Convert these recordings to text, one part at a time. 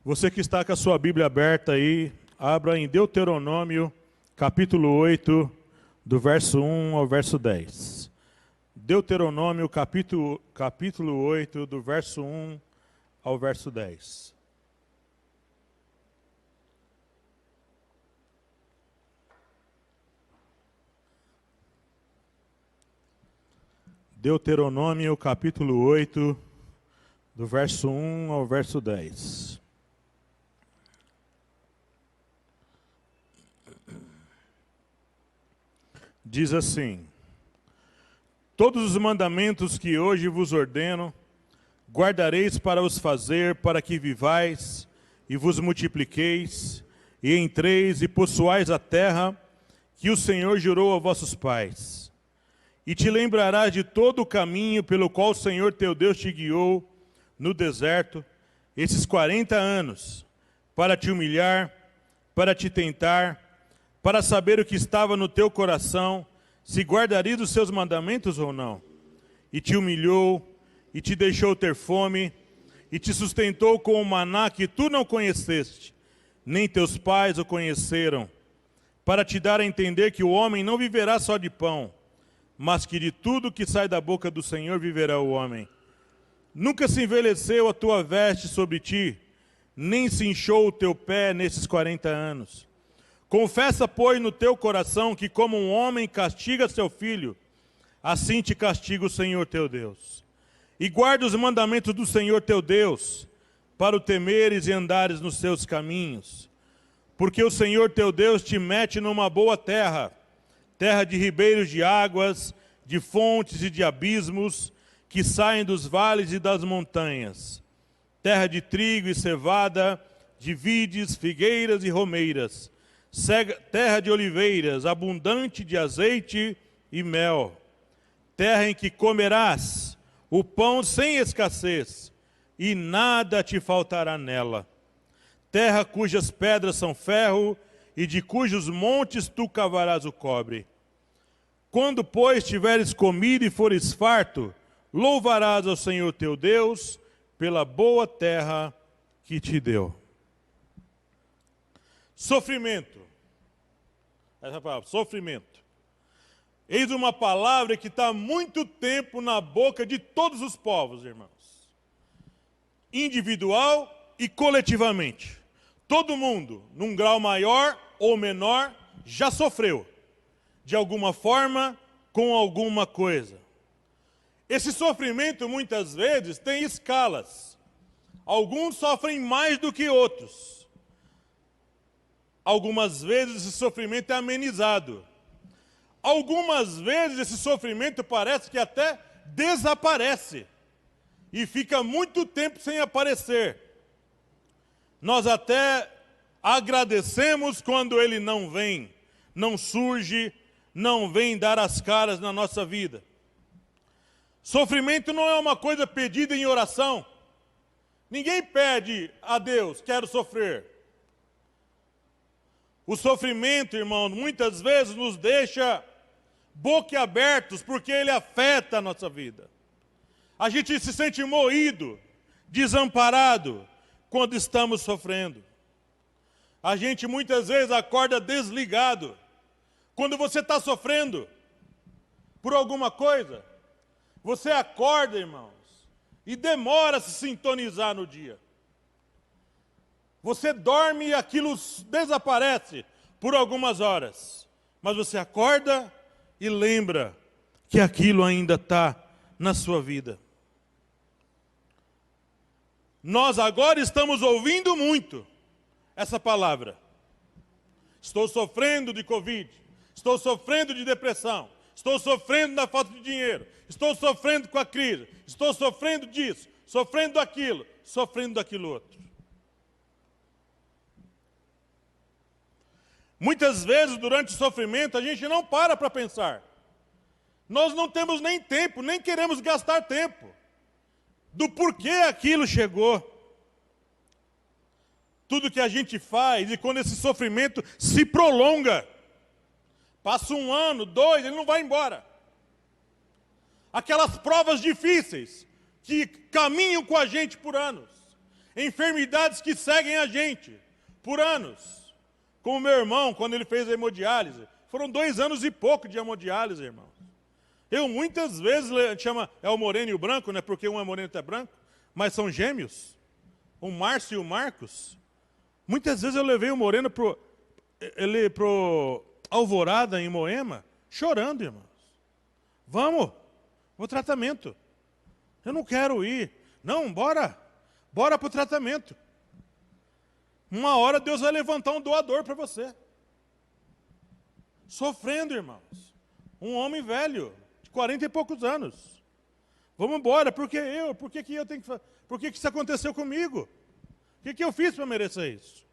Você que está com a sua Bíblia aberta aí, abra em Deuteronômio, capítulo 8, do verso 1 ao verso 10. Deuteronômio, capítulo 8, do verso 1 ao verso 10. Deuteronômio, capítulo 8, do verso 1 ao verso 10. Diz assim: todos os mandamentos que hoje vos ordeno, guardareis para os fazer, para que vivais e vos multipliqueis, e entreis e possuais a terra que o Senhor jurou a vossos pais. E te lembrarás de todo o caminho pelo qual o Senhor teu Deus te guiou no deserto, esses 40 anos, para te humilhar, para te tentar, para saber o que estava no teu coração, se guardarias os seus mandamentos ou não. E te humilhou, e te deixou ter fome, e te sustentou com o maná que tu não conheceste, nem teus pais o conheceram, para te dar a entender que o homem não viverá só de pão, mas que de tudo que sai da boca do Senhor viverá o homem. Nunca se envelheceu a tua veste sobre ti, nem se inchou o teu pé nesses 40 anos. Confessa, pois, no teu coração que como um homem castiga seu filho, assim te castiga o Senhor teu Deus. E guarda os mandamentos do Senhor teu Deus, para o temeres e andares nos seus caminhos. Porque o Senhor teu Deus te mete numa boa terra, terra de ribeiros de águas, de fontes e de abismos, que saem dos vales e das montanhas. Terra de trigo e cevada, de vides, figueiras e romeiras. Terra de oliveiras, abundante de azeite e mel. Terra em que comerás o pão sem escassez, e nada te faltará nela. Terra cujas pedras são ferro, e de cujos montes tu cavarás o cobre. Quando, pois, tiveres comido e fores farto, louvarás ao Senhor teu Deus pela boa terra que te deu. Sofrimento. Essa palavra, sofrimento. Eis uma palavra que está há muito tempo na boca de todos os povos, irmãos. Individual e coletivamente. Todo mundo, num grau maior ou menor, já sofreu. De alguma forma, com alguma coisa. Esse sofrimento, muitas vezes, tem escalas. Alguns sofrem mais do que outros. Algumas vezes esse sofrimento é amenizado. Algumas vezes esse sofrimento parece que até desaparece. E fica muito tempo sem aparecer. Nós até agradecemos quando ele não vem, não surge, não vem dar as caras na nossa vida. Sofrimento não é uma coisa pedida em oração. Ninguém pede a Deus, quero sofrer. O sofrimento, irmão, muitas vezes nos deixa boquiabertos, porque ele afeta a nossa vida. A gente se sente moído, desamparado, quando estamos sofrendo. A gente muitas vezes acorda desligado. Quando você está sofrendo por alguma coisa, você acorda, irmãos, e demora a se sintonizar no dia. Você dorme e aquilo desaparece por algumas horas. Mas você acorda e lembra que aquilo ainda está na sua vida. Nós agora estamos ouvindo muito essa palavra. Estou sofrendo de Covid. Estou sofrendo de depressão. Estou sofrendo da falta de dinheiro. Estou sofrendo com a crise. Estou sofrendo disso. Sofrendo daquilo. Sofrendo daquilo outro. Muitas vezes, durante o sofrimento, a gente não para pensar. Nós não temos nem tempo, nem queremos gastar tempo do porquê aquilo chegou. Tudo que a gente faz, e quando esse sofrimento se prolonga, passa 1 ano, 2, ele não vai embora. Aquelas provas difíceis que caminham com a gente por anos, enfermidades que seguem a gente por anos. Como meu irmão, quando ele fez a hemodiálise, foram 2 anos e pouco de hemodiálise, irmãos. Eu muitas vezes, chama, é o moreno e o branco, né? Porque um é moreno e outro é branco, mas são gêmeos, o Márcio e o Marcos. Muitas vezes eu levei o moreno pro Alvorada, em Moema, chorando, irmãos. Vamos, o tratamento. Eu não quero ir. Não, bora para o tratamento. Uma hora Deus vai levantar um doador para você. Sofrendo, irmãos. Um homem velho, de 40 e poucos anos. Vamos embora, por que eu? Por que eu tenho que fazer? Por que isso aconteceu comigo? O que eu fiz para merecer isso?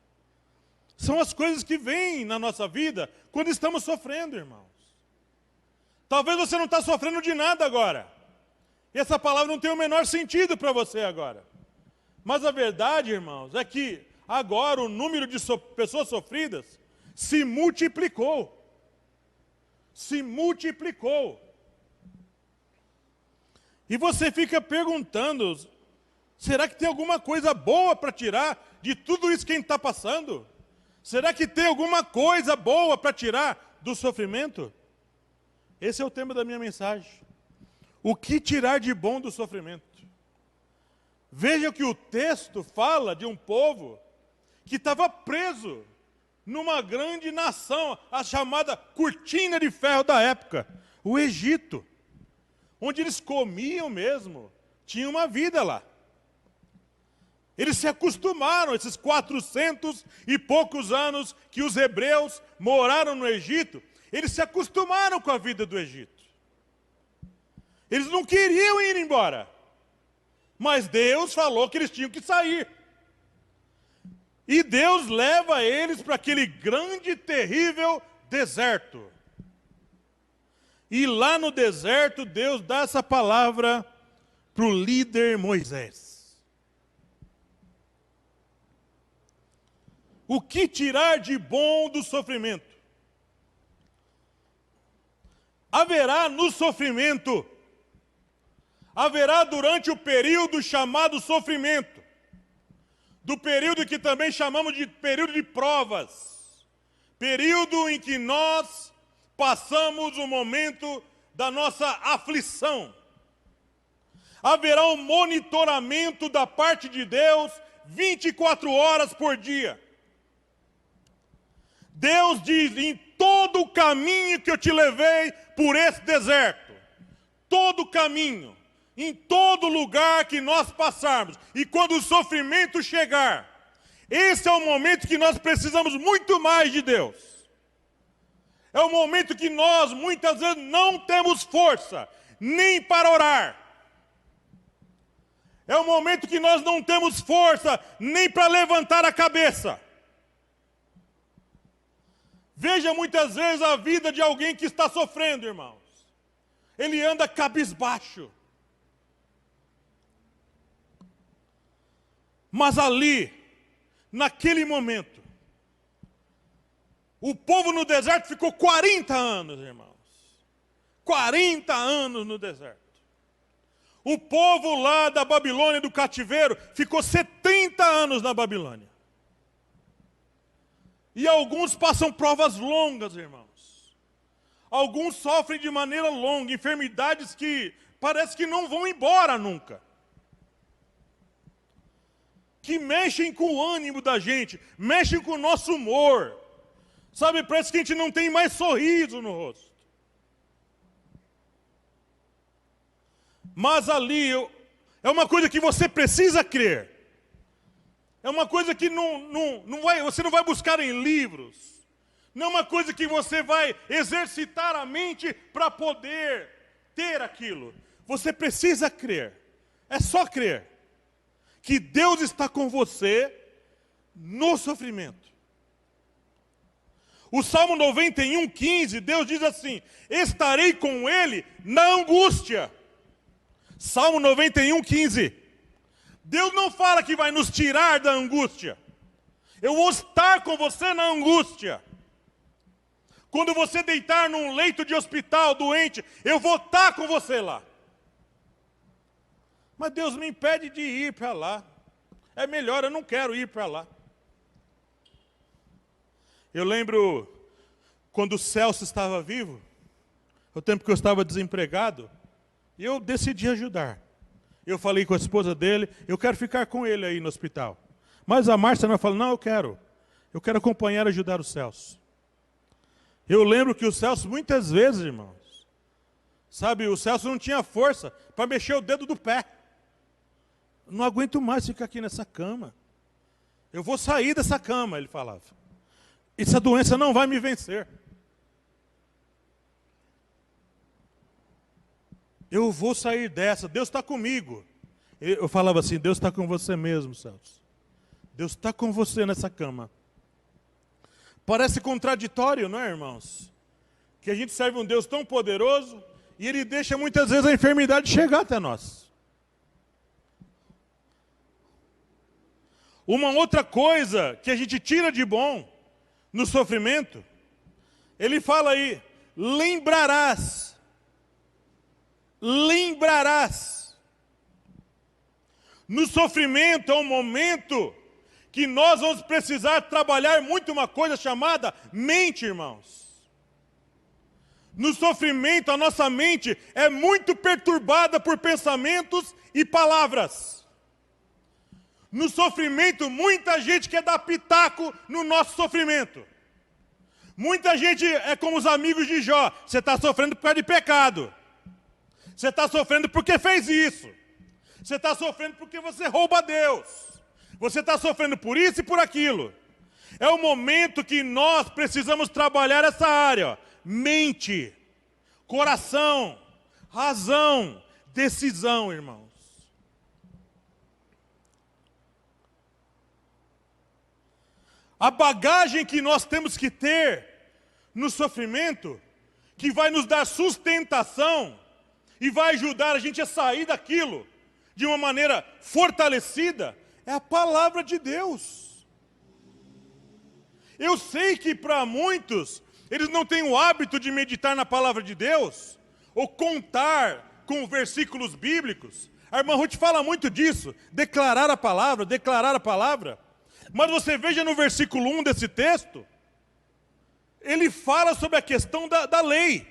São as coisas que vêm na nossa vida quando estamos sofrendo, irmãos. Talvez você não está sofrendo de nada agora. E essa palavra não tem o menor sentido para você agora. Mas a verdade, irmãos, é que agora o número de pessoas sofridas se multiplicou. Se multiplicou. E você fica perguntando, será que tem alguma coisa boa para tirar de tudo isso que a gente está passando? Será que tem alguma coisa boa para tirar do sofrimento? Esse é o tema da minha mensagem. O que tirar de bom do sofrimento? Veja que o texto fala de um povo que estava preso numa grande nação, a chamada cortina de ferro da época, o Egito, onde eles comiam mesmo, tinha uma vida lá. Eles se acostumaram, esses 400 e poucos anos que os hebreus moraram no Egito, eles se acostumaram com a vida do Egito. Eles não queriam ir embora, mas Deus falou que eles tinham que sair. E Deus leva eles para aquele grande e terrível deserto. E lá no deserto, Deus dá essa palavra para o líder Moisés. O que tirar de bom do sofrimento? Haverá no sofrimento, haverá durante o período chamado sofrimento, do período que também chamamos de período de provas, período em que nós passamos o momento da nossa aflição. Haverá um monitoramento da parte de Deus 24 horas por dia. Deus diz, em todo o caminho que eu te levei por esse deserto, todo o caminho, em todo lugar que nós passarmos, e quando o sofrimento chegar, esse é o momento que nós precisamos muito mais de Deus. É o momento que nós, muitas vezes, não temos força, nem para orar. É o momento que nós não temos força, nem para levantar a cabeça. Veja muitas vezes a vida de alguém que está sofrendo, irmãos. Ele anda cabisbaixo. Mas ali, naquele momento, o povo no deserto ficou 40 anos, irmãos. 40 anos no deserto. O povo lá da Babilônia, do cativeiro, ficou 70 anos na Babilônia. E alguns passam provas longas, irmãos. Alguns sofrem de maneira longa, enfermidades que parece que não vão embora nunca. Que mexem com o ânimo da gente, mexem com o nosso humor. Sabe, parece que a gente não tem mais sorriso no rosto. Mas ali, é uma coisa que você precisa crer. É uma coisa que você não vai buscar em livros. Não é uma coisa que você vai exercitar a mente para poder ter aquilo. Você precisa crer. É só crer. Que Deus está com você no sofrimento. O Salmo 91, 15, Deus diz assim, estarei com ele na angústia. Salmo 91, 15. Deus não fala que vai nos tirar da angústia. Eu vou estar com você na angústia. Quando você deitar num leito de hospital doente, eu vou estar com você lá. Mas Deus me impede de ir para lá. É melhor, eu não quero ir para lá. Eu lembro quando o Celso estava vivo, o tempo que eu estava desempregado, eu decidi ajudar. Eu falei com a esposa dele, eu quero ficar com ele aí no hospital. Mas a Márcia não falou, não, eu quero acompanhar e ajudar o Celso. Eu lembro que o Celso, muitas vezes, irmãos, sabe, o Celso não tinha força para mexer o dedo do pé. Não aguento mais ficar aqui nessa cama. Eu vou sair dessa cama, ele falava. Essa doença não vai me vencer. Eu vou sair dessa, Deus está comigo. Eu falava assim, Deus está com você mesmo, Celso. Deus está com você nessa cama. Parece contraditório, não é, irmãos? Que a gente serve um Deus tão poderoso e Ele deixa muitas vezes a enfermidade chegar até nós. Uma outra coisa que a gente tira de bom no sofrimento, Ele fala aí, lembrarás. No sofrimento é um momento que nós vamos precisar trabalhar muito uma coisa chamada mente, irmãos. No sofrimento, a nossa mente é muito perturbada por pensamentos e palavras. No sofrimento, muita gente quer dar pitaco no nosso sofrimento. Muita gente é como os amigos de Jó. Você está sofrendo por causa de pecado. Você está sofrendo porque fez isso. Você está sofrendo porque você rouba a Deus. Você está sofrendo por isso e por aquilo. É o momento que nós precisamos trabalhar essa área. Ó. Mente, coração, razão, decisão, irmãos. A bagagem que nós temos que ter no sofrimento, que vai nos dar sustentação e vai ajudar a gente a sair daquilo de uma maneira fortalecida, é a palavra de Deus. Eu sei que para muitos, eles não têm o hábito de meditar na palavra de Deus, ou contar com versículos bíblicos. A irmã Ruth fala muito disso, declarar a palavra. Mas você veja no versículo 1 desse texto, ele fala sobre a questão da lei.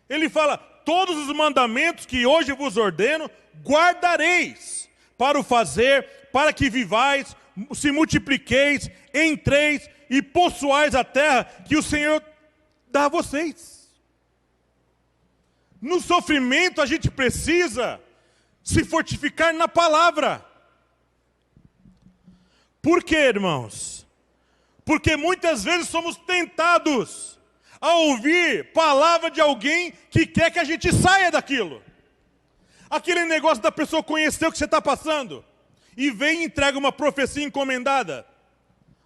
Ele fala, todos os mandamentos que hoje vos ordeno, guardareis para o fazer, para que vivais, se multipliqueis, entreis e possuais a terra que o Senhor dá a vocês. No sofrimento a gente precisa se fortificar na palavra. Por quê, irmãos? Porque muitas vezes somos tentados a ouvir palavra de alguém que quer que a gente saia daquilo. Aquele negócio da pessoa conhecer o que você está passando e vem e entrega uma profecia encomendada.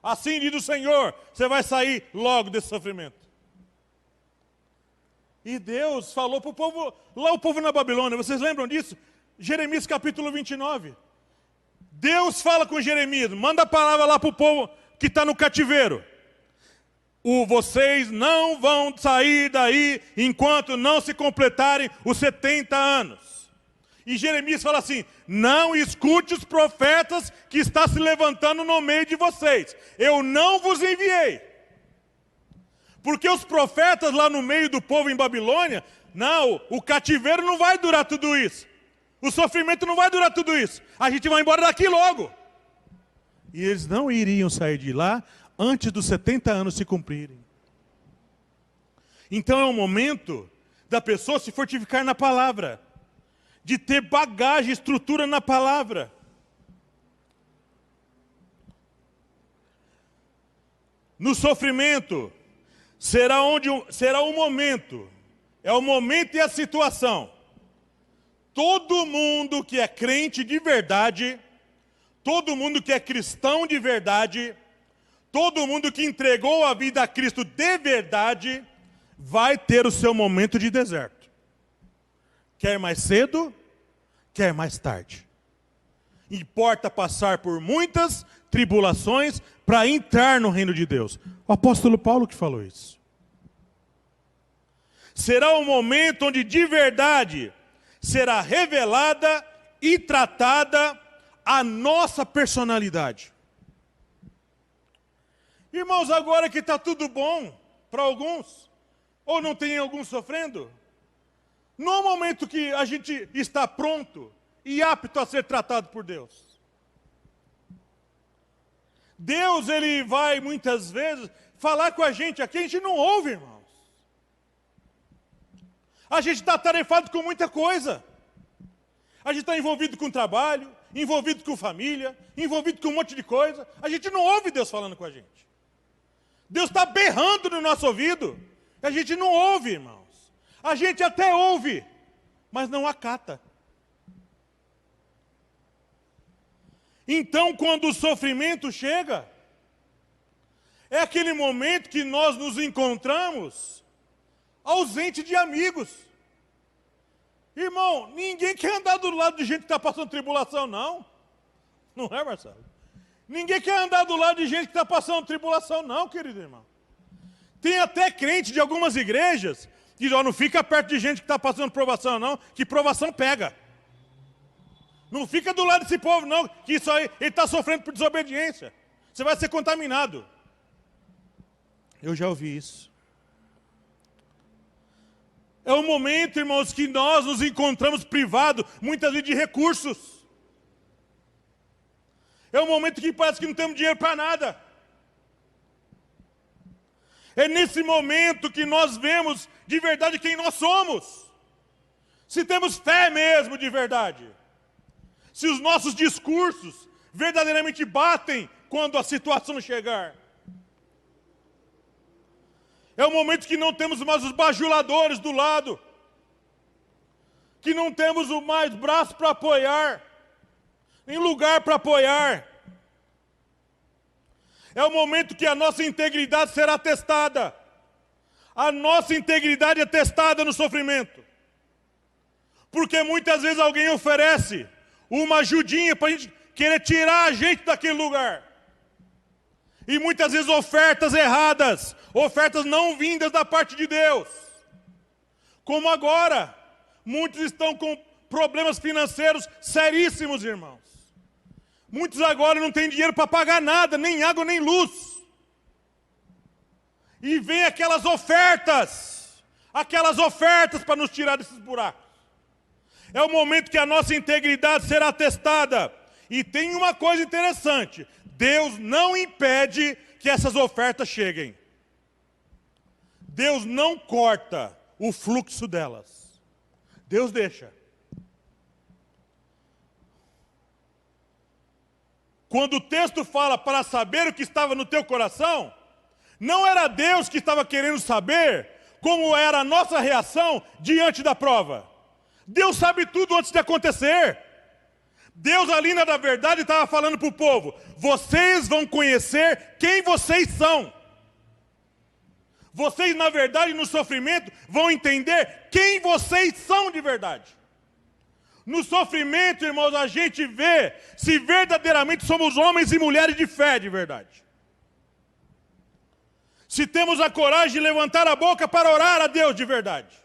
Assim diz o Senhor, você vai sair logo desse sofrimento. E Deus falou para o povo, lá o povo na Babilônia, vocês lembram disso? Jeremias capítulo 29. Deus fala com Jeremias, manda a palavra lá para o povo que está no cativeiro. Vocês não vão sair daí enquanto não se completarem os 70 anos. E Jeremias fala assim, não escute os profetas que estão se levantando no meio de vocês. Eu não vos enviei. Porque os profetas lá no meio do povo em Babilônia, não, o cativeiro não vai durar tudo isso. O sofrimento não vai durar tudo isso. A gente vai embora daqui logo. E eles não iriam sair de lá antes dos 70 anos se cumprirem. Então é um momento da pessoa se fortificar na palavra, de ter bagagem, estrutura na palavra. No sofrimento, será o momento, é o momento e a situação. Todo mundo que é crente de verdade, todo mundo que é cristão de verdade, todo mundo que entregou a vida a Cristo de verdade, vai ter o seu momento de deserto. Quer mais cedo, quer mais tarde. Importa passar por muitas tribulações para entrar no reino de Deus. O apóstolo Paulo que falou isso. Será um momento onde de verdade será revelada e tratada a nossa personalidade. Irmãos, agora que está tudo bom para alguns, ou não tem alguns sofrendo, no momento que a gente está pronto e apto a ser tratado por Deus. Deus, Ele vai muitas vezes falar com a gente aqui, a gente não ouve, irmãos. A gente está atarefado com muita coisa. A gente está envolvido com trabalho, envolvido com família, envolvido com um monte de coisa. A gente não ouve Deus falando com a gente. Deus está berrando no nosso ouvido. A gente não ouve, irmãos. A gente até ouve, mas não acata. Então, quando o sofrimento chega, é aquele momento que nós nos encontramos ausente de amigos. Irmão, ninguém quer andar do lado de gente que está passando tribulação, não. Não é, Marcelo? Ninguém quer andar do lado de gente que está passando tribulação, não, querido irmão. Tem até crente de algumas igrejas que não fica perto de gente que está passando provação, não, que provação pega. Não fica do lado desse povo, não, que isso aí, ele está sofrendo por desobediência. Você vai ser contaminado. Eu já ouvi isso. É o momento, irmãos, que nós nos encontramos privados, muitas vezes, de recursos. É o momento que parece que não temos dinheiro para nada. É nesse momento que nós vemos de verdade quem nós somos. Se temos fé mesmo de verdade. Se os nossos discursos verdadeiramente batem quando a situação chegar. É o momento que não temos mais os bajuladores do lado. Que não temos o mais braço para apoiar. Nem lugar para apoiar. É o momento que a nossa integridade será testada. A nossa integridade é testada no sofrimento. Porque muitas vezes alguém oferece uma ajudinha para a gente querer tirar a gente daquele lugar. E muitas vezes ofertas erradas, ofertas não vindas da parte de Deus. Como agora, muitos estão com problemas financeiros seríssimos, irmãos. Muitos agora não têm dinheiro para pagar nada, nem água, nem luz. E vem aquelas ofertas para nos tirar desses buracos. É o momento que a nossa integridade será testada. E tem uma coisa interessante, Deus não impede que essas ofertas cheguem. Deus não corta o fluxo delas. Deus deixa. Quando o texto fala para saber o que estava no teu coração, não era Deus que estava querendo saber como era a nossa reação diante da prova. Deus sabe tudo antes de acontecer. Deus ali, na verdade, estava falando para o povo, vocês vão conhecer quem vocês são. Vocês, na verdade, no sofrimento, vão entender quem vocês são de verdade. No sofrimento, irmãos, a gente vê se verdadeiramente somos homens e mulheres de fé de verdade. Se temos a coragem de levantar a boca para orar a Deus de verdade.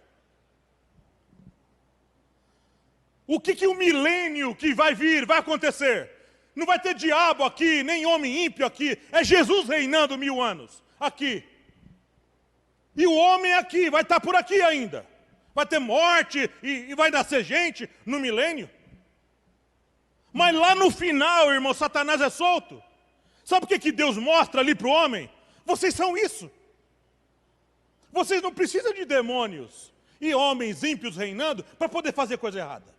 O que o milênio que vai vir, vai acontecer? Não vai ter diabo aqui, nem homem ímpio aqui. É Jesus reinando 1000 anos aqui. E o homem aqui, vai estar por aqui ainda. Vai ter morte e vai nascer gente no milênio. Mas lá no final, irmão, Satanás é solto. Sabe o que Deus mostra ali para o homem? Vocês são isso. Vocês não precisam de demônios e homens ímpios reinando para poder fazer coisa errada.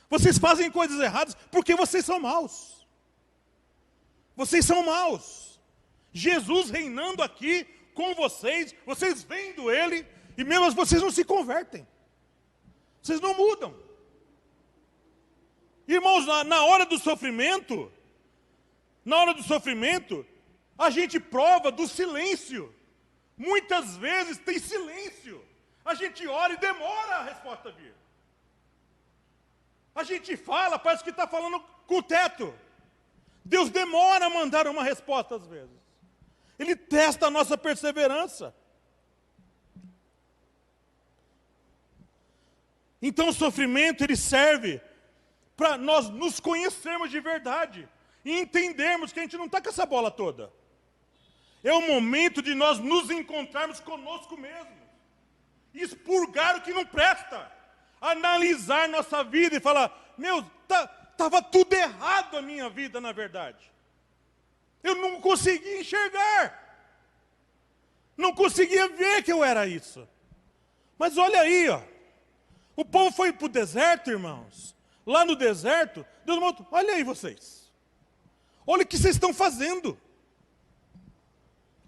Vocês fazem coisas erradas porque vocês são maus. Vocês são maus. Jesus reinando aqui com vocês, vocês vendo Ele, e mesmo vocês não se convertem. Vocês não mudam. Irmãos, na hora do sofrimento, a gente prova do silêncio. Muitas vezes tem silêncio. A gente ora e demora a resposta vir. A gente fala, parece que está falando com o teto. Deus demora a mandar uma resposta às vezes. Ele testa a nossa perseverança. Então o sofrimento, ele serve para nós nos conhecermos de verdade e entendermos que a gente não está com essa bola toda. É o momento de nós nos encontrarmos conosco mesmos, expurgar o que não presta, analisar nossa vida e falar, meu, estava tudo errado a minha vida, na verdade. Eu não conseguia enxergar, não conseguia ver que eu era isso. Mas olha aí, ó, o povo foi para o deserto, irmãos. Lá no deserto, Deus mostrou, olha aí vocês. Olha o que vocês estão fazendo.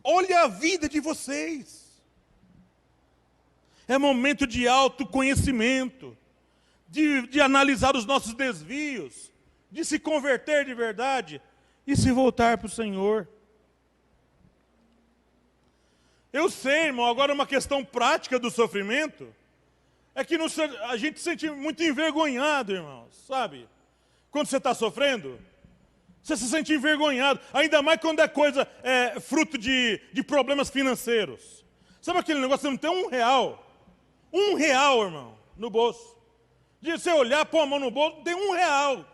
Olha a vida de vocês. É momento de autoconhecimento, de analisar os nossos desvios, de se converter de verdade e se voltar para o Senhor. Eu sei, irmão, agora uma questão prática do sofrimento é que a gente se sente muito envergonhado, irmãos, sabe? Quando você está sofrendo, você se sente envergonhado, ainda mais quando é coisa, fruto de problemas financeiros. Sabe aquele negócio, você não tem um real, irmão, no bolso. De você olhar, pôr a mão no bolso, tem R$1.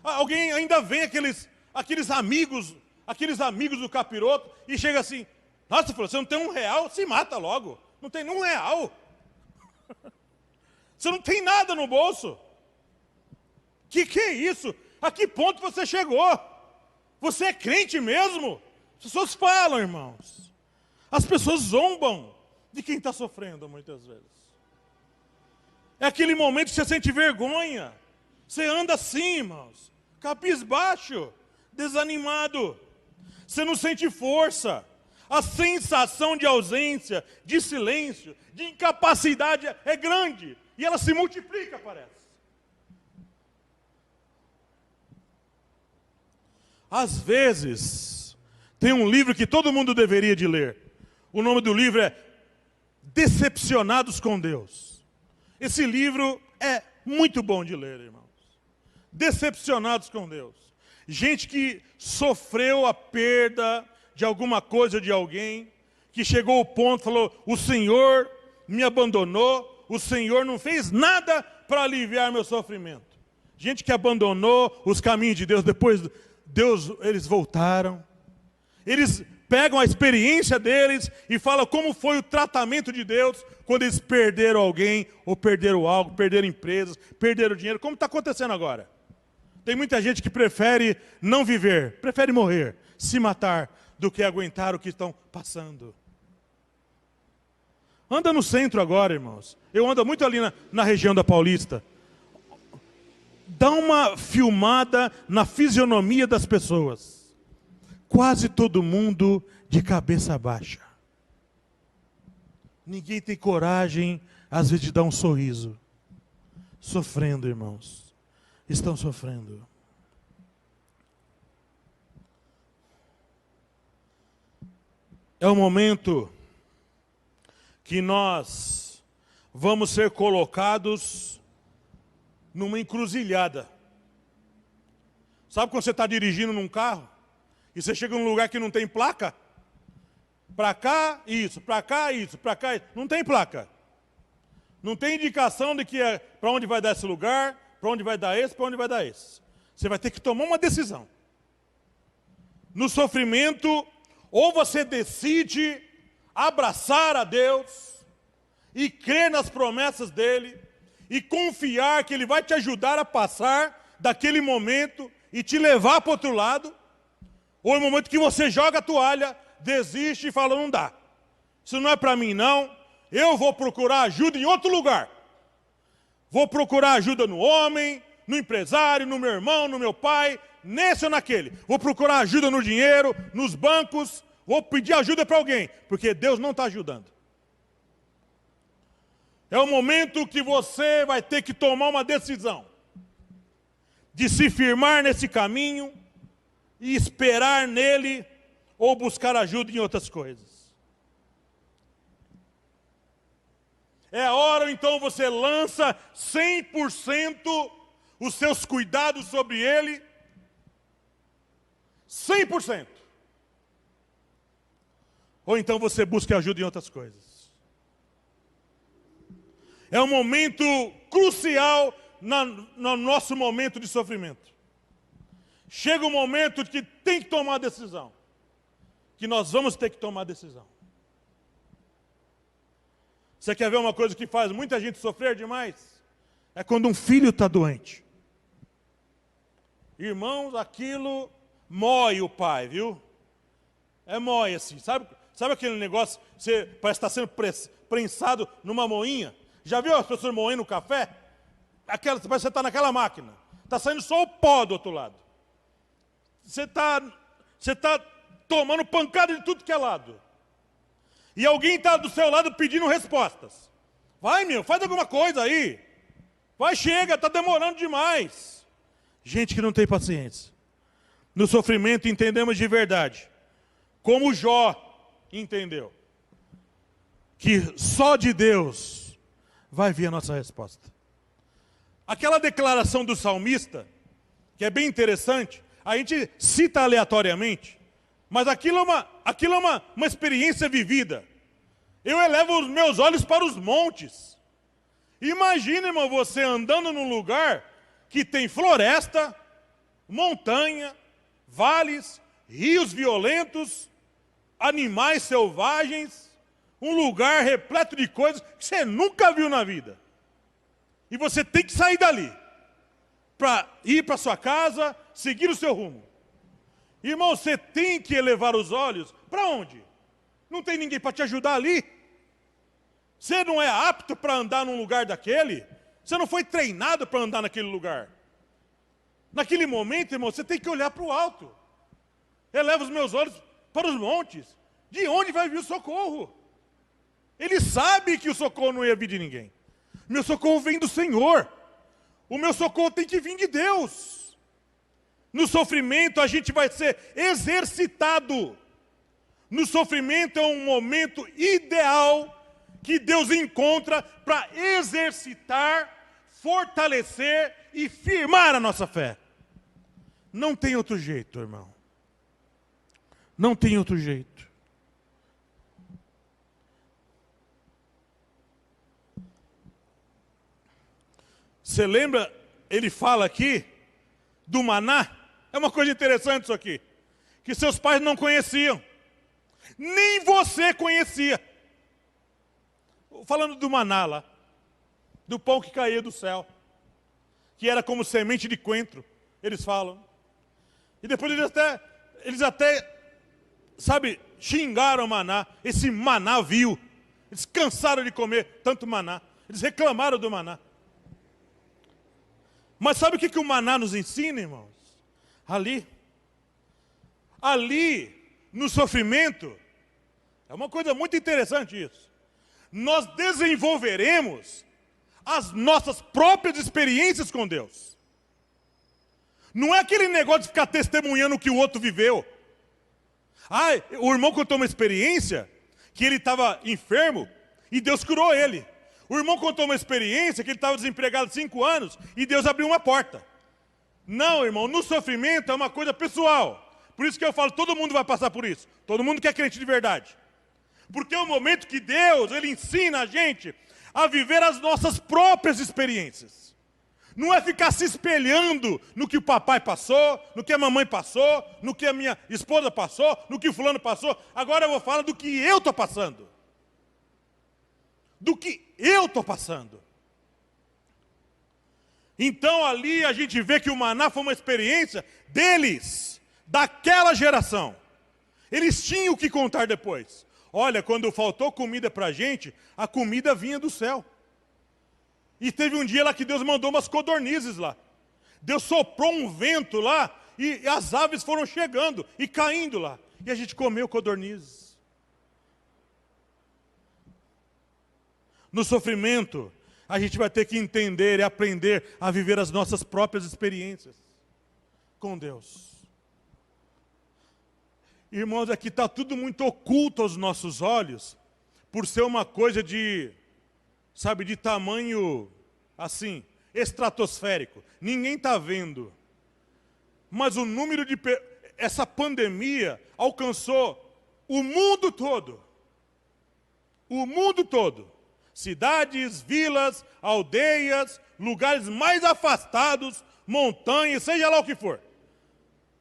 Alguém ainda vem aqueles amigos do capiroto e chega assim, nossa, você não tem R$1, se mata logo. Não tem nem R$1. Você não tem nada no bolso. Que é isso? A que ponto você chegou? Você é crente mesmo? As pessoas falam, irmãos. As pessoas zombam de quem está sofrendo muitas vezes. É aquele momento que você sente vergonha. Você anda assim, irmãos, cabisbaixo, desanimado. Você não sente força. A sensação de ausência, de silêncio, de incapacidade é grande. E ela se multiplica, parece. Às vezes, tem um livro que todo mundo deveria de ler. O nome do livro é Decepcionados com Deus. Esse livro é muito bom de ler, irmãos. Decepcionados com Deus. Gente que sofreu a perda de alguma coisa ou de alguém, que chegou ao ponto, falou, o Senhor me abandonou, o Senhor não fez nada para aliviar meu sofrimento. Gente que abandonou os caminhos de Deus, depois eles voltaram. Eles pegam a experiência deles e falam como foi o tratamento de Deus quando eles perderam alguém, ou perderam algo, perderam empresas, perderam dinheiro, como está acontecendo agora. Tem muita gente que prefere não viver, prefere morrer, se matar, do que aguentar o que estão passando. Anda no centro agora, irmãos. Eu ando muito ali na região da Paulista. Dá uma filmada na fisionomia das pessoas. Quase todo mundo de cabeça baixa. Ninguém tem coragem, às vezes, de dar um sorriso. Sofrendo, irmãos. Estão sofrendo. É o momento que nós vamos ser colocados numa encruzilhada. Sabe quando você está dirigindo num carro e você chega num lugar que não tem placa? Para cá, isso, para cá, isso, para cá, isso. Não tem placa. Não tem indicação de que é para onde vai dar esse lugar, para onde vai dar esse, para onde vai dar esse. Você vai ter que tomar uma decisão. No sofrimento, ou você decide abraçar a Deus e crer nas promessas dEle e confiar que Ele vai te ajudar a passar daquele momento e te levar para o outro lado, ou é o momento que você joga a toalha, desiste e fala, não dá. Isso não é para mim não, eu vou procurar ajuda em outro lugar. Vou procurar ajuda no homem, no empresário, no meu irmão, no meu pai, nesse ou naquele. Vou procurar ajuda no dinheiro, nos bancos, vou pedir ajuda para alguém, porque Deus não está ajudando. É o momento que você vai ter que tomar uma decisão de se firmar nesse caminho e esperar nele ou buscar ajuda em outras coisas. É a hora, então, você lança 100% os seus cuidados sobre ele. 100%. Ou então você busca ajuda em outras coisas. É um momento crucial no nosso momento de sofrimento. Chega um momento que tem que tomar decisão. Que nós vamos ter que tomar decisão. Você quer ver uma coisa que faz muita gente sofrer demais? É quando um filho está doente. Irmãos, aquilo mói o pai, viu? Mói assim, sabe aquele negócio, você parece estar sendo prensado numa moinha? Já viu as pessoas moendo o café? Parece que você está naquela máquina. Está saindo só o pó do outro lado. Você está tomando pancada de tudo que é lado. E alguém está do seu lado pedindo respostas. Vai, meu, faz alguma coisa aí. Vai, chega, está demorando demais. Gente que não tem paciência. No sofrimento entendemos de verdade. Como Jó entendeu. Que só de Deus vai vir a nossa resposta. Aquela declaração do salmista, que é bem interessante, a gente cita aleatoriamente, mas aquilo é uma experiência vivida. Eu elevo os meus olhos para os montes. Imagina, irmão, você andando num lugar que tem floresta, montanha, vales, rios violentos, animais selvagens, um lugar repleto de coisas que você nunca viu na vida. E você tem que sair dali para ir para sua casa, seguir o seu rumo. Irmão, você tem que elevar os olhos para onde? Não tem ninguém para te ajudar ali. Você não é apto para andar num lugar daquele. Você não foi treinado para andar naquele lugar. Naquele momento, irmão, você tem que olhar para o alto. Eleva os meus olhos para os montes. De onde vai vir o socorro? Ele sabe que o socorro não ia vir de ninguém. Meu socorro vem do Senhor. O meu socorro tem que vir de Deus. No sofrimento a gente vai ser exercitado. No sofrimento é um momento ideal que Deus encontra para exercitar, fortalecer e firmar a nossa fé. Não tem outro jeito, irmão. Não tem outro jeito. Você lembra, ele fala aqui do maná? É uma coisa interessante isso aqui. Que seus pais não conheciam. Nem você conhecia. Falando do maná lá. Do pão que caía do céu. Que era como semente de coentro. Eles falam. E depois eles até sabe, xingaram o maná. Esse maná vil. Eles cansaram de comer tanto maná. Eles reclamaram do maná. Mas sabe o que o maná nos ensina, irmãos? Ali, no sofrimento, é uma coisa muito interessante isso. Nós desenvolveremos as nossas próprias experiências com Deus. Não é aquele negócio de ficar testemunhando o que o outro viveu. O irmão contou uma experiência que ele estava enfermo e Deus curou ele. O irmão contou uma experiência que ele estava desempregado há 5 anos e Deus abriu uma porta. Não, irmão, no sofrimento é uma coisa pessoal. Por isso que eu falo, todo mundo vai passar por isso. Todo mundo que é crente de verdade. Porque é o momento que Deus, Ele ensina a gente a viver as nossas próprias experiências. Não é ficar se espelhando no que o papai passou, no que a mamãe passou, no que a minha esposa passou, no que o fulano passou. Agora eu vou falar do que eu estou passando. Do que eu estou passando. Então ali a gente vê que o maná foi uma experiência deles, daquela geração. Eles tinham o que contar depois. Olha, quando faltou comida para a comida vinha do céu. E teve um dia lá que Deus mandou umas codornizes lá. Deus soprou um vento lá e as aves foram chegando e caindo lá. E a gente comeu codornizes. No sofrimento, a gente vai ter que entender e aprender a viver as nossas próprias experiências com Deus. Irmãos, aqui está tudo muito oculto aos nossos olhos, por ser uma coisa de tamanho, assim, estratosférico. Ninguém está vendo. Mas o número de... Essa pandemia alcançou o mundo todo. O mundo todo. Cidades, vilas, aldeias, lugares mais afastados, montanhas, seja lá o que for.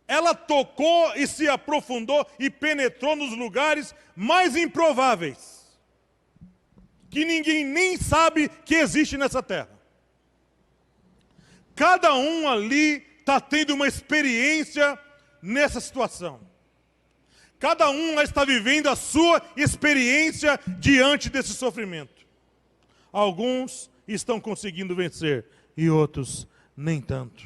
Ela tocou e se aprofundou e penetrou nos lugares mais improváveis, que ninguém nem sabe que existe nessa terra. Cada um ali está tendo uma experiência nessa situação. Cada um está vivendo a sua experiência diante desse sofrimento. Alguns estão conseguindo vencer e outros nem tanto.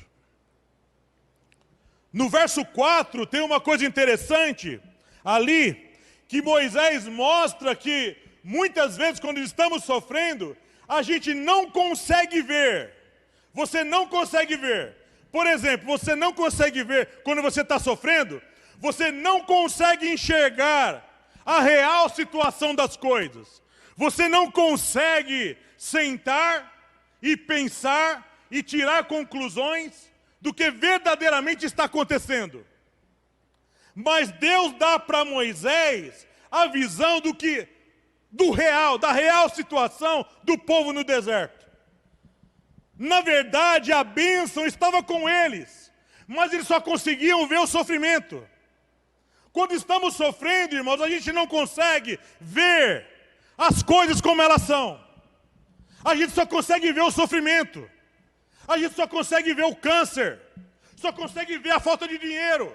No verso 4 tem uma coisa interessante ali, que Moisés mostra que muitas vezes quando estamos sofrendo, a gente não consegue ver. Você não consegue ver. Por exemplo, você não consegue ver quando você está sofrendo, você não consegue enxergar a real situação das coisas. Você não consegue sentar e pensar e tirar conclusões do que verdadeiramente está acontecendo. Mas Deus dá para Moisés a visão da real situação do povo no deserto. Na verdade, a bênção estava com eles, mas eles só conseguiam ver o sofrimento. Quando estamos sofrendo, irmãos, a gente não consegue ver as coisas como elas são. A gente só consegue ver o sofrimento. A gente só consegue ver o câncer. Só consegue ver a falta de dinheiro.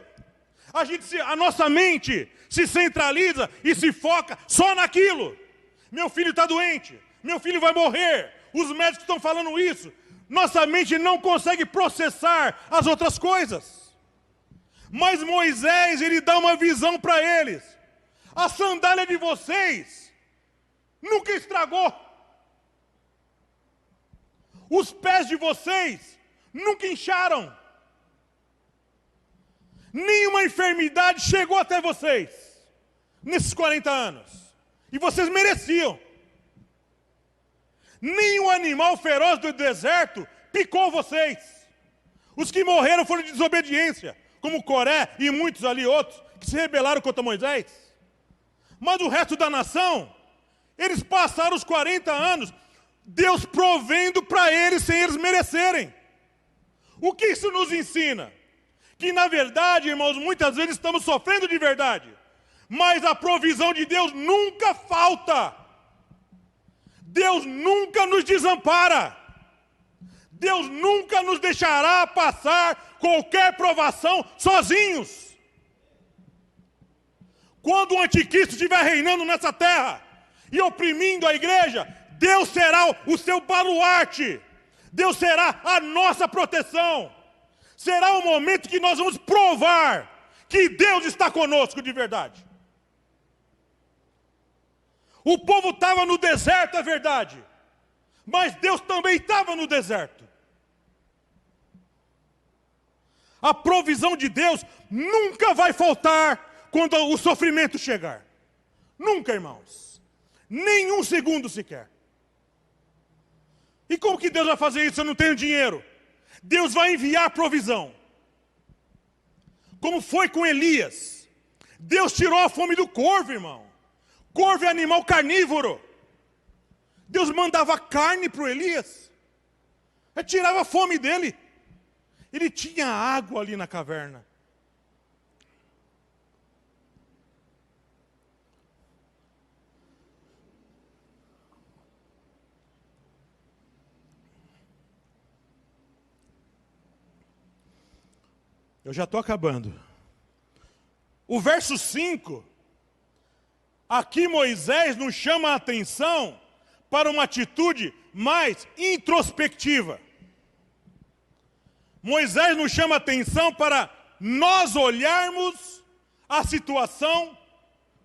A nossa mente se centraliza e se foca só naquilo. Meu filho está doente. Meu filho vai morrer. Os médicos estão falando isso. Nossa mente não consegue processar as outras coisas. Mas Moisés, ele dá uma visão para eles. A sandália de vocês nunca estragou. Os pés de vocês nunca incharam. Nenhuma enfermidade chegou até vocês nesses 40 anos. E vocês mereciam. Nenhum animal feroz do deserto picou vocês. Os que morreram foram de desobediência, como Coré e muitos ali outros, que se rebelaram contra Moisés. Mas o resto da nação, eles passaram os 40 anos, Deus provendo para eles sem eles merecerem. O que isso nos ensina? Que na verdade, irmãos, muitas vezes estamos sofrendo de verdade, mas a provisão de Deus nunca falta. Deus nunca nos desampara. Deus nunca nos deixará passar qualquer provação sozinhos. Quando o anticristo estiver reinando nessa terra e oprimindo a igreja, Deus será o seu baluarte. Deus será a nossa proteção. Será o momento que nós vamos provar que Deus está conosco de verdade. O povo estava no deserto, é verdade. Mas Deus também estava no deserto. A provisão de Deus nunca vai faltar quando o sofrimento chegar. Nunca, irmãos. Nem um segundo sequer. E como que Deus vai fazer isso se eu não tenho dinheiro? Deus vai enviar provisão. Como foi com Elias. Deus tirou a fome do corvo, irmão. Corvo é animal carnívoro. Deus mandava carne para o Elias. Ele tirava a fome dele. Ele tinha água ali na caverna. Eu já estou acabando. O verso 5, aqui Moisés nos chama a atenção para uma atitude mais introspectiva. Moisés nos chama a atenção para nós olharmos a situação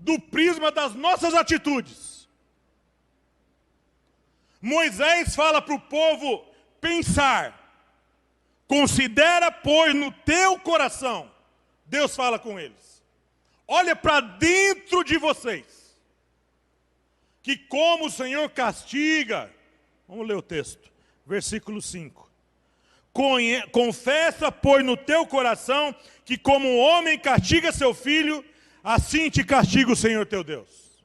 do prisma das nossas atitudes. Moisés fala para o povo pensar. Considera, pois, no teu coração. Deus fala com eles. Olha para dentro de vocês. Que como o Senhor castiga. Vamos ler o texto. Versículo 5. Confessa, pois, no teu coração que como um homem castiga seu filho, assim te castiga o Senhor teu Deus.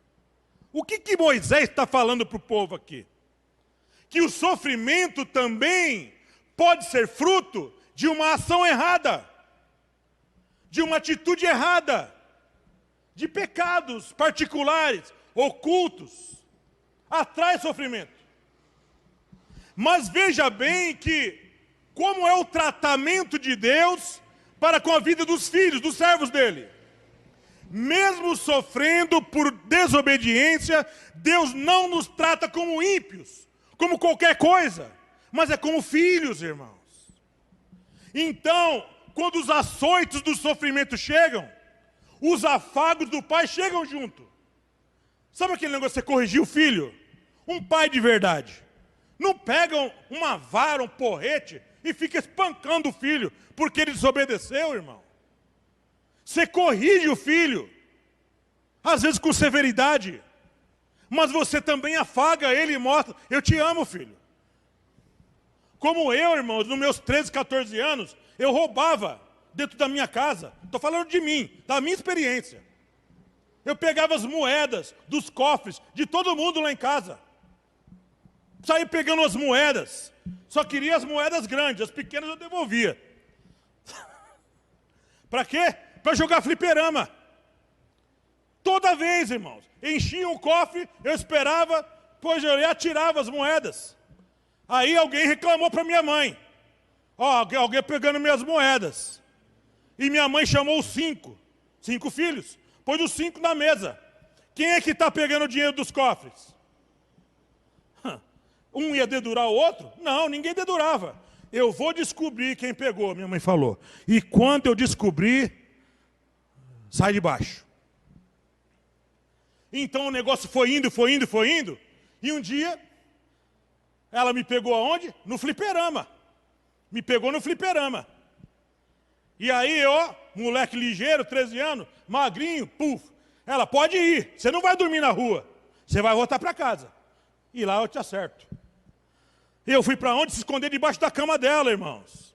O que Moisés está falando para o povo aqui? que o sofrimento também pode ser fruto de uma ação errada, de uma atitude errada, de pecados particulares, ocultos, atrai sofrimento. Mas veja bem que, como é o tratamento de Deus para com a vida dos filhos, dos servos dele. Mesmo sofrendo por desobediência, Deus não nos trata como ímpios, como qualquer coisa, mas é como filhos, irmãos. Então, quando os açoites do sofrimento chegam, os afagos do pai chegam junto. Sabe aquele negócio de você corrigir o filho? Um pai de verdade não pega uma vara, um porrete e fica espancando o filho porque ele desobedeceu, irmão. Você corrige o filho, às vezes com severidade, mas você também afaga ele e mostra: eu te amo, filho. Como eu, irmãos, nos meus 13, 14 anos, eu roubava dentro da minha casa. Estou falando de mim, da minha experiência. Eu pegava as moedas dos cofres de todo mundo lá em casa. Saí pegando as moedas. Só queria as moedas grandes, as pequenas eu devolvia. Para quê? Para jogar fliperama. Toda vez, irmãos. Enchia o cofre, eu esperava, pois eu ia atirava as moedas. Aí alguém reclamou para minha mãe. Ó, alguém pegando minhas moedas. E minha mãe chamou os 5 filhos. Pôs os 5 na mesa. Quem é que está pegando o dinheiro dos cofres? Um ia dedurar o outro? Não, ninguém dedurava. Eu vou descobrir quem pegou, minha mãe falou. E quando eu descobrir, sai de baixo. Então o negócio foi indo. E um dia, ela me pegou aonde? No fliperama. Me pegou no fliperama. E aí, ó, moleque ligeiro, 13 anos, magrinho, puf. Ela, pode ir, você não vai dormir na rua. Você vai voltar para casa. E lá eu te acerto. Eu fui para onde? Se esconder debaixo da cama dela, irmãos.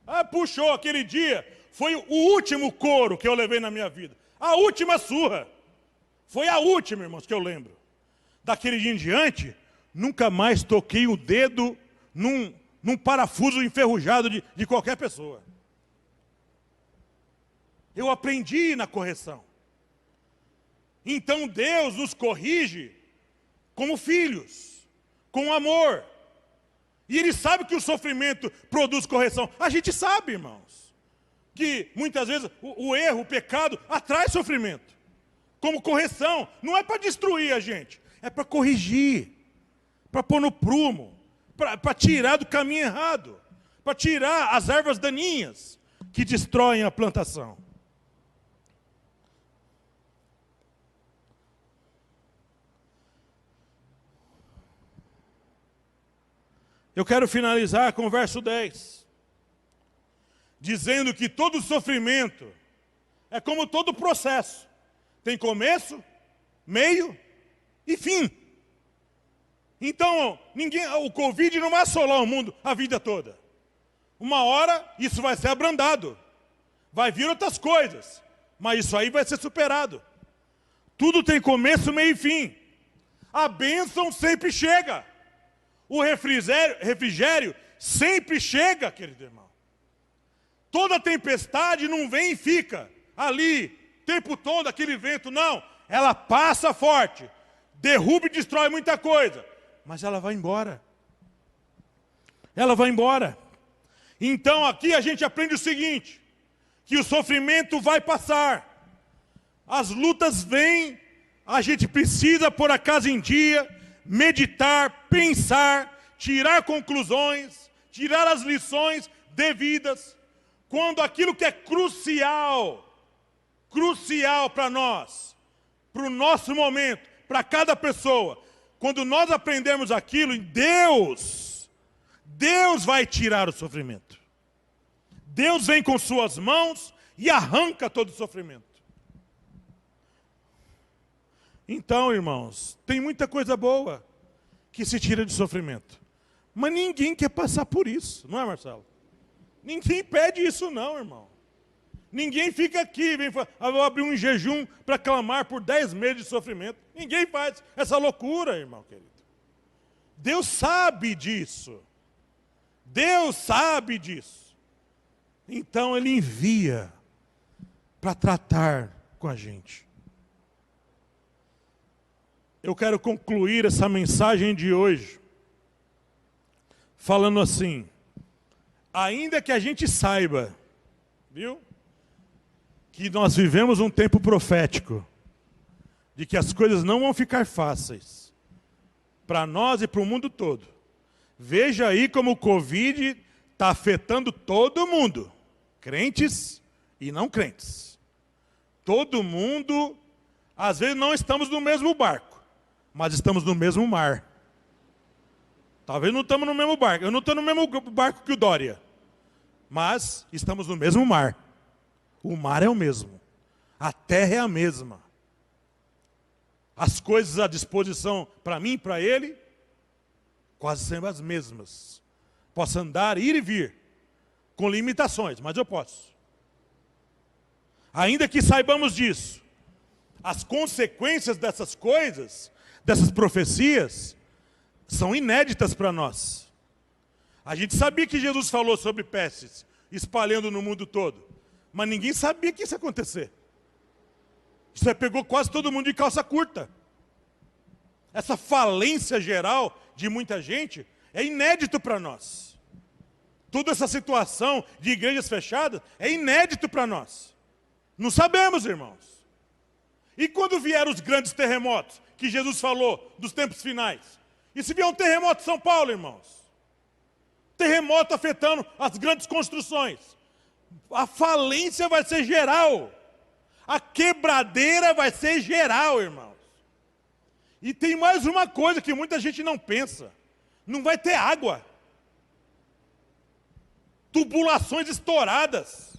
Ah, puxou aquele dia. Foi o último couro que eu levei na minha vida. A última surra. Foi a última, irmãos, que eu lembro. Daquele dia em diante, nunca mais toquei o dedo num parafuso enferrujado de qualquer pessoa. Eu aprendi na correção. Então Deus nos corrige como filhos, com amor. E Ele sabe que o sofrimento produz correção. A gente sabe, irmãos, que muitas vezes o erro, o pecado, atrai sofrimento. Como correção. Não é para destruir a gente, é para corrigir, para pôr no prumo, para tirar do caminho errado, para tirar as ervas daninhas que destroem a plantação. Eu quero finalizar com o verso 10, dizendo que todo sofrimento é como todo processo. Tem começo, meio e fim. Então, o Covid não vai assolar o mundo a vida toda. Uma hora isso vai ser abrandado. Vai vir outras coisas, mas isso aí vai ser superado. Tudo tem começo, meio e fim. A bênção sempre chega. O refrigério sempre chega, querido irmão. Toda tempestade não vem e fica ali, o tempo todo, aquele vento, não. Ela passa forte, derruba e destrói muita coisa, mas ela vai embora. Ela vai embora. Então aqui a gente aprende o seguinte, que o sofrimento vai passar. As lutas vêm, a gente precisa pôr a casa em dia, meditar, pensar, tirar conclusões, tirar as lições devidas, quando aquilo que é crucial para nós, para o nosso momento, para cada pessoa, quando nós aprendemos aquilo, Deus vai tirar o sofrimento. Deus vem com suas mãos e arranca todo o sofrimento. Então, irmãos, tem muita coisa boa que se tira de sofrimento. Mas ninguém quer passar por isso, não é, Marcelo? Ninguém pede isso não, irmão. Ninguém fica aqui, vou abrir um jejum para clamar por 10 meses de sofrimento. Ninguém faz essa loucura, irmão querido. Deus sabe disso. Deus sabe disso. Então Ele envia para tratar com a gente. Eu quero concluir essa mensagem de hoje falando assim: ainda que a gente saiba, viu, que nós vivemos um tempo profético, de que as coisas não vão ficar fáceis, para nós e para o mundo todo. Veja aí como o Covid está afetando todo mundo, crentes e não crentes. Todo mundo, às vezes não estamos no mesmo barco, mas estamos no mesmo mar. Talvez não estamos no mesmo barco, eu não estou no mesmo barco que o Dória, mas estamos no mesmo mar. O mar é o mesmo, a terra é a mesma. As coisas à disposição para mim e para ele, quase sempre as mesmas. Posso andar, ir e vir, com limitações, mas eu posso. Ainda que saibamos disso, as consequências dessas coisas, dessas profecias, são inéditas para nós. A gente sabia que Jesus falou sobre pestes espalhando no mundo todo, mas ninguém sabia que isso ia acontecer. Isso aí pegou quase todo mundo de calça curta. Essa falência geral de muita gente é inédito para nós. Toda essa situação de igrejas fechadas é inédito para nós. Não sabemos, irmãos. E quando vieram os grandes terremotos, que Jesus falou dos tempos finais? E se vier um terremoto em São Paulo, irmãos? Terremoto afetando as grandes construções. A falência vai ser geral. A quebradeira vai ser geral, irmãos. E tem mais uma coisa que muita gente não pensa. Não vai ter água. Tubulações estouradas.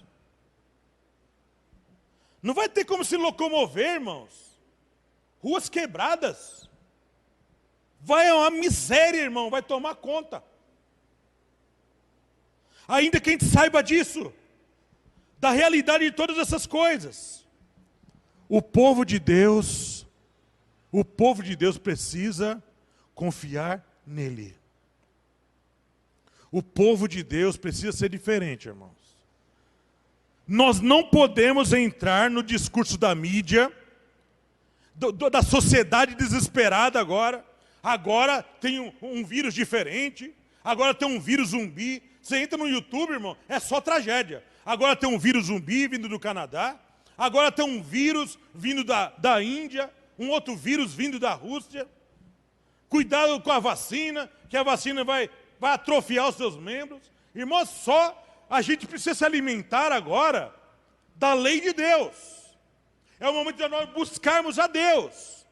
Não vai ter como se locomover, irmãos. Ruas quebradas. Vai uma miséria, irmão, vai tomar conta. Ainda que a gente saiba disso, da realidade de todas essas coisas, o povo de Deus precisa confiar nele. O povo de Deus precisa ser diferente, irmãos. Nós não podemos entrar no discurso da mídia, da sociedade desesperada agora. Agora tem um vírus diferente, agora tem um vírus zumbi. Você entra no YouTube, irmão, é só tragédia. Agora tem um vírus zumbi vindo do Canadá, agora tem um vírus vindo da Índia, um outro vírus vindo da Rússia. Cuidado com a vacina, que a vacina vai atrofiar os seus membros. Irmãos, só a gente precisa se alimentar agora da lei de Deus. É o momento de nós buscarmos a Deus,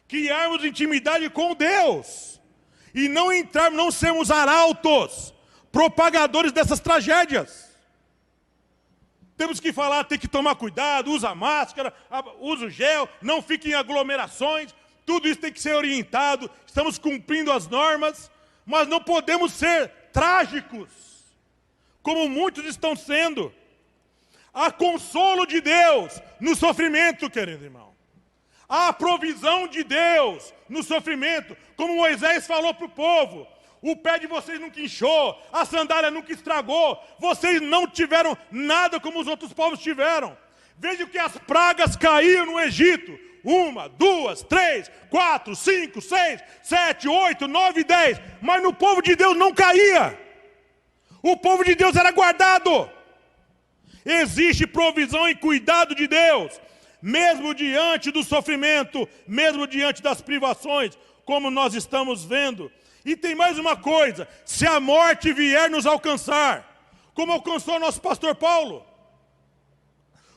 criarmos intimidade com Deus, e não sermos arautos, propagadores dessas tragédias. Temos que falar, tem que tomar cuidado, usa máscara, usa o gel, não fique em aglomerações, tudo isso tem que ser orientado, estamos cumprindo as normas, mas não podemos ser trágicos, como muitos estão sendo. Há consolo de Deus no sofrimento, querido irmão. Há provisão de Deus no sofrimento, como Moisés falou para o povo. O pé de vocês nunca inchou, a sandália nunca estragou, vocês não tiveram nada como os outros povos tiveram. Veja que as pragas caíam no Egito. 1, 2, 3, 4, 5, 6, 7, 8, 9, 10. Mas no povo de Deus não caía. O povo de Deus era guardado. Existe provisão e cuidado de Deus, mesmo diante do sofrimento, mesmo diante das privações, como nós estamos vendo. E tem mais uma coisa: se a morte vier nos alcançar, como alcançou nosso pastor Paulo,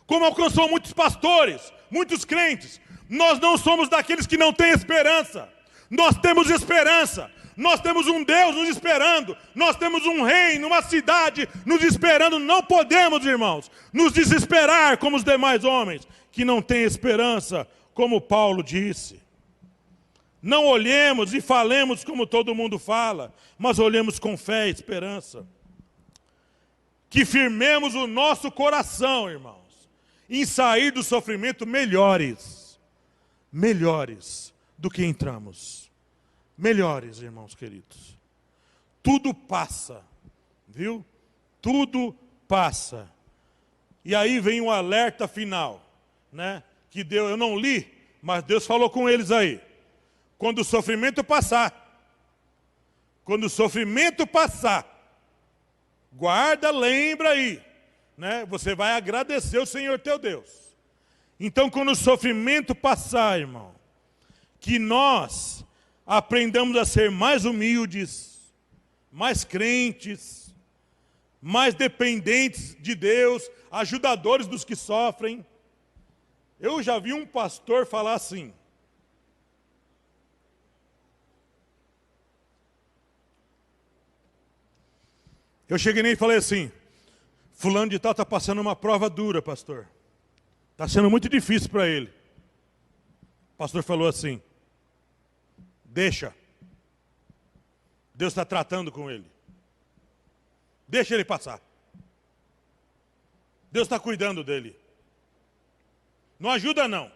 como alcançou muitos pastores, muitos crentes, nós não somos daqueles que não têm esperança. Nós temos esperança. Nós temos um Deus nos esperando. Nós temos um reino, uma cidade nos esperando. Não podemos, irmãos, nos desesperar como os demais homens que não têm esperança, como Paulo disse. Não olhemos e falemos como todo mundo fala, mas olhemos com fé e esperança. Que firmemos o nosso coração, irmãos, em sair do sofrimento melhores do que entramos. melhores, irmãos queridos. Tudo passa, viu? Tudo passa. E aí vem um alerta final, né? Que Deus, eu não li, mas Deus falou com eles aí. Quando o sofrimento passar, guarda, lembra aí, né? Você vai agradecer o Senhor teu Deus. Então, quando o sofrimento passar, irmão, que nós aprendamos a ser mais humildes, mais crentes, mais dependentes de Deus, ajudadores dos que sofrem. Eu já vi um pastor falar assim: eu cheguei nele e falei assim, fulano de tal está passando uma prova dura, pastor. Está sendo muito difícil para ele. O pastor falou assim, deixa. Deus está tratando com ele. Deixa ele passar. Deus está cuidando dele. Não ajuda não.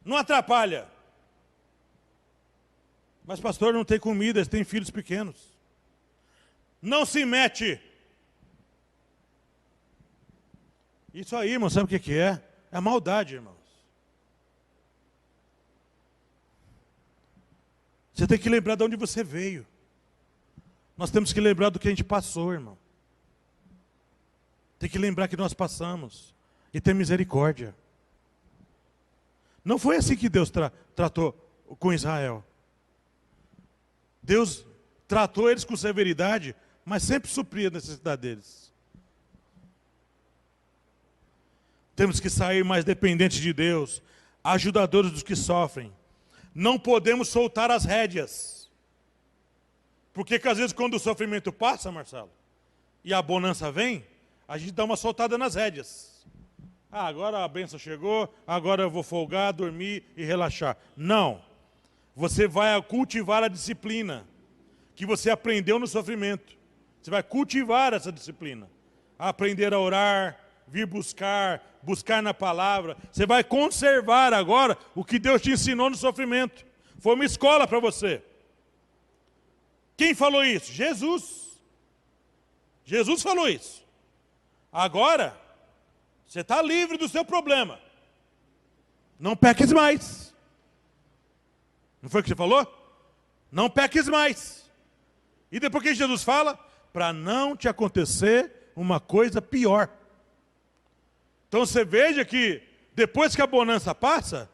Não atrapalha. Mas pastor, não tem comida, eles têm filhos pequenos. Não se mete. Isso aí, irmão, sabe o que é? É a maldade, irmãos. Você tem que lembrar de onde você veio. Nós temos que lembrar do que a gente passou, irmão. Tem que lembrar que nós passamos. E ter misericórdia. Não foi assim que Deus tratou com Israel. Deus tratou eles com severidade, mas sempre supria a necessidade deles. Temos que sair mais dependentes de Deus, ajudadores dos que sofrem. Não podemos soltar as rédeas. Porque às vezes quando o sofrimento passa, Marcelo, e a bonança vem, a gente dá uma soltada nas rédeas. Ah, agora a bênção chegou, agora eu vou folgar, dormir e relaxar. Não. Você vai cultivar a disciplina que você aprendeu no sofrimento. Você vai cultivar essa disciplina. Aprender a orar, vir buscar na palavra. Você vai conservar agora o que Deus te ensinou no sofrimento. Foi uma escola para você. Quem falou isso? Jesus. Jesus falou isso. Agora, você está livre do seu problema. Não peques mais. Não foi o que você falou? Não peques mais. E depois que Jesus fala? Para não te acontecer uma coisa pior. Então você veja que depois que a bonança passa,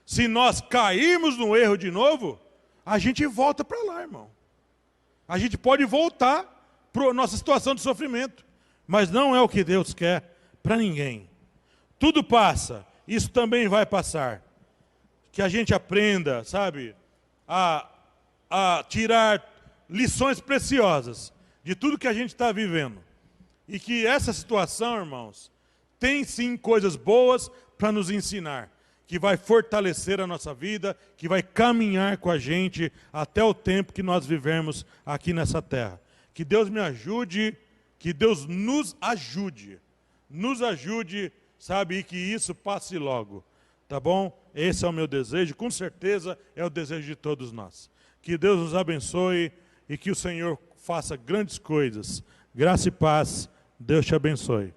se nós cairmos no erro de novo, a gente volta para lá, irmão. A gente pode voltar para a nossa situação de sofrimento. Mas não é o que Deus quer para ninguém. Tudo passa, isso também vai passar. Que a gente aprenda, sabe, a tirar lições preciosas de tudo que a gente está vivendo. E que essa situação, irmãos, tem sim coisas boas para nos ensinar, que vai fortalecer a nossa vida, que vai caminhar com a gente até o tempo que nós vivemos aqui nessa terra. Que Deus me ajude, que Deus nos ajude, sabe, e que isso passe logo, tá bom? Esse é o meu desejo, com certeza é o desejo de todos nós. Que Deus nos abençoe e que o Senhor faça grandes coisas. Graça e paz, Deus te abençoe.